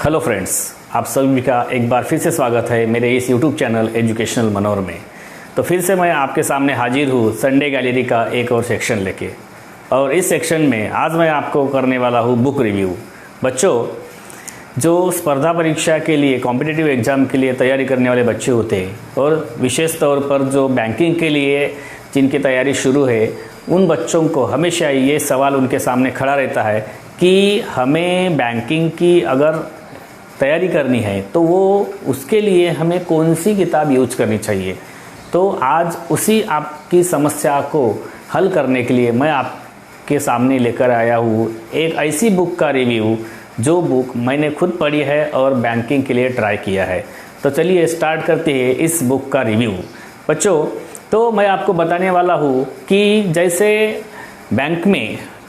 Hello friends, आप सभी का एक बार फिर से स्वागत है मेरे इस यूट्यूब चैनल एजुकेशनल मनोर में। तो फिर से मैं आपके सामने हाजिर हूँ संडे गैलरी का एक और सेक्शन लेके। और इस सेक्शन में आज मैं आपको करने वाला हूँ बुक रिव्यू। बच्चों, जो स्पर्धा परीक्षा के लिए कॉम्पिटिटिव एग्ज़ाम के लिए तैयारी करने वाले बच्चे होते हैं और विशेष तौर पर जो बैंकिंग के लिए जिनकी तैयारी शुरू है, उन बच्चों को हमेशा ये सवाल उनके सामने खड़ा रहता है कि हमें बैंकिंग की अगर तैयारी करनी है तो वो उसके लिए हमें कौन सी किताब यूज करनी चाहिए। तो आज उसी आपकी समस्या को हल करने के लिए मैं आपके सामने लेकर आया हूँ एक ऐसी बुक का रिव्यू जो बुक मैंने खुद पढ़ी है और बैंकिंग के लिए ट्राई किया है। तो चलिए स्टार्ट करते हैं इस बुक का रिव्यू। बच्चों, तो मैं आपको बताने वाला हूँ कि जैसे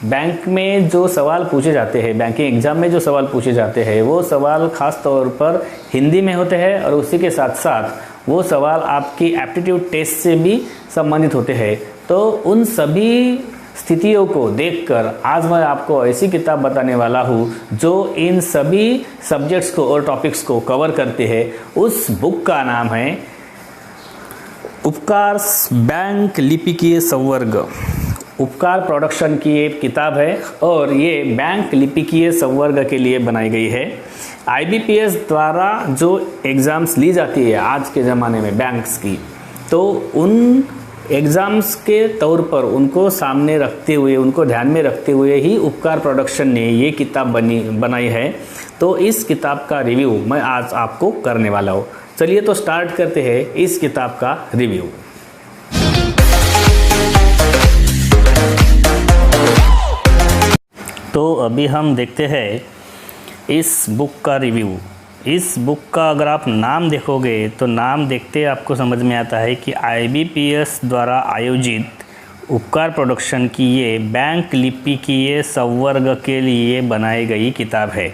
बैंक में जो सवाल पूछे जाते हैं, बैंकिंग एग्ज़ाम में जो सवाल पूछे जाते हैं, वो सवाल ख़ास तौर पर हिंदी में होते हैं और उसी के साथ साथ वो सवाल आपकी एप्टीट्यूड टेस्ट से भी संबंधित होते हैं। तो उन सभी स्थितियों को देखकर आज मैं आपको ऐसी किताब बताने वाला हूँ जो इन सभी सब्जेक्ट्स को और टॉपिक्स को कवर करते हैं। उस बुक का नाम है उपकार बैंक लिपिकीय संवर्ग। उपकार प्रोडक्शन की एक किताब है और ये बैंक लिपिकीय संवर्ग के लिए बनाई गई है। IBPS द्वारा जो एग्ज़ाम्स ली जाती है आज के ज़माने में बैंक्स की, तो उन एग्ज़ाम्स के तौर पर उनको सामने रखते हुए, उनको ध्यान में रखते हुए ही उपकार प्रोडक्शन ने ये किताब बनाई है। तो इस किताब का रिव्यू मैं आज आपको करने वाला हूँ। चलिए तो स्टार्ट करते हैं इस किताब का रिव्यू। तो अभी हम देखते हैं इस बुक का रिव्यू। इस बुक का अगर आप नाम देखोगे तो नाम देखते आपको समझ में आता है कि IBPS द्वारा आयोजित उपकार प्रोडक्शन की ये बैंक लिपिकीय संवर्ग के लिए बनाई गई किताब है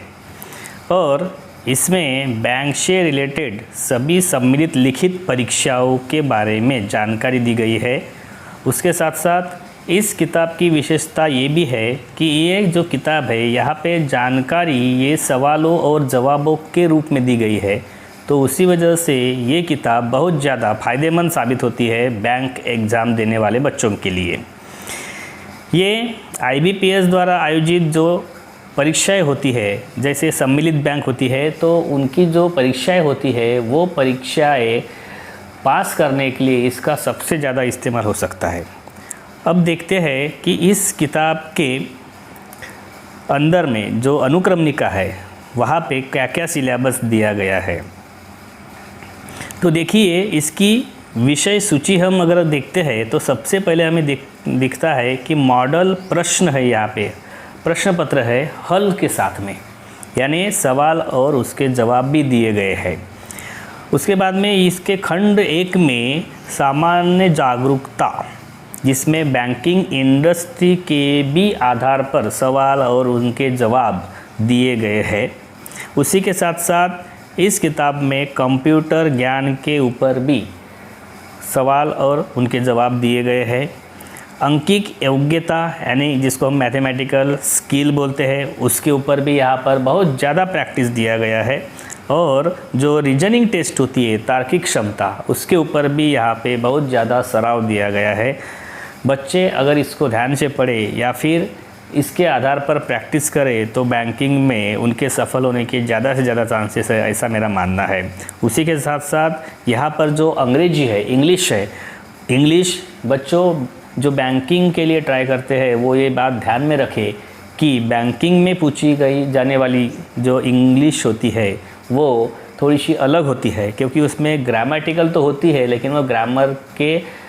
और इसमें बैंक से रिलेटेड सभी सम्मिलित लिखित परीक्षाओं के बारे में जानकारी दी गई है। उसके साथ साथ इस किताब की विशेषता ये भी है कि ये जो किताब है, यहाँ पे जानकारी ये सवालों और जवाबों के रूप में दी गई है। तो उसी वजह से ये किताब बहुत ज़्यादा फ़ायदेमंद साबित होती है बैंक एग्ज़ाम देने वाले बच्चों के लिए। ये IBPS द्वारा आयोजित जो परीक्षाएं होती है, जैसे सम्मिलित बैंक होती है, तो उनकी जो परीक्षाएं होती है वो परीक्षाएं पास करने के लिए इसका सबसे ज़्यादा इस्तेमाल हो सकता है। अब देखते हैं कि इस किताब के अंदर में जो अनुक्रमणिका है वहाँ पे क्या क्या सिलेबस दिया गया है। तो देखिए, इसकी विषय सूची हम अगर देखते हैं तो सबसे पहले हमें दिखता है कि मॉडल प्रश्न है। यहाँ पे प्रश्न पत्र है हल के साथ में, यानी सवाल और उसके जवाब भी दिए गए हैं। उसके बाद में इसके खंड 1 में सामान्य जागरूकता, जिसमें बैंकिंग इंडस्ट्री के भी आधार पर सवाल और उनके जवाब दिए गए हैं। उसी के साथ साथ इस किताब में कंप्यूटर ज्ञान के ऊपर भी सवाल और उनके जवाब दिए गए हैं। अंकिक योग्यता, यानी जिसको हम मैथमेटिकल स्किल बोलते हैं, उसके ऊपर भी यहाँ पर बहुत ज़्यादा प्रैक्टिस दिया गया है। और जो रीजनिंग टेस्ट होती है, तार्किक क्षमता, उसके ऊपर भी यहाँ पे बहुत ज़्यादा सराव दिया गया है। बच्चे अगर इसको ध्यान से पढ़े या फिर इसके आधार पर प्रैक्टिस करें तो बैंकिंग में उनके सफल होने के ज़्यादा से ज़्यादा चांसेस है, ऐसा मेरा मानना है। उसी के साथ साथ यहाँ पर जो अंग्रेजी है, इंग्लिश है, इंग्लिश बच्चों जो बैंकिंग के लिए ट्राई करते हैं वो ये बात ध्यान में रखें कि बैंकिंग में पूछी गई जाने वाली जो इंग्लिश होती है वो थोड़ी सी अलग होती है, क्योंकि उसमें ग्रामेटिकल तो होती है लेकिन वो ग्रामर के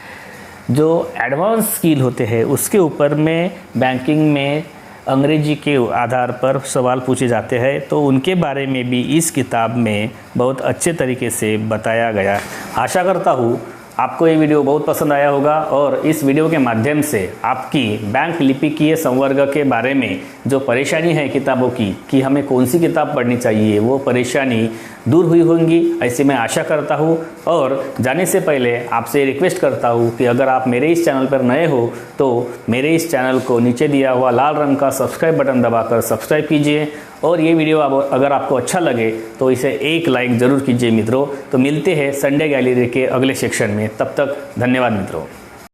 जो एडवांस स्किल होते हैं उसके ऊपर में बैंकिंग में अंग्रेजी के आधार पर सवाल पूछे जाते हैं। तो उनके बारे में भी इस किताब में बहुत अच्छे तरीके से बताया गया। आशा करता हूँ आपको ये वीडियो बहुत पसंद आया होगा और इस वीडियो के माध्यम से आपकी बैंक लिपिकीय संवर्ग के बारे में जो परेशानी है किताबों की कि हमें कौन सी किताब पढ़नी चाहिए, वो परेशानी दूर हुई होंगी, ऐसी मैं आशा करता हूँ। और जाने से पहले आपसे रिक्वेस्ट करता हूँ कि अगर आप मेरे इस चैनल पर नए हो तो मेरे इस चैनल को नीचे दिया हुआ लाल रंग का सब्सक्राइब बटन दबाकर सब्सक्राइब कीजिए और ये वीडियो अगर आपको अच्छा लगे तो इसे एक लाइक ज़रूर कीजिए मित्रों। तो मिलते हैं संडे गैलरी के अगले सेक्शन में, तब तक धन्यवाद मित्रों।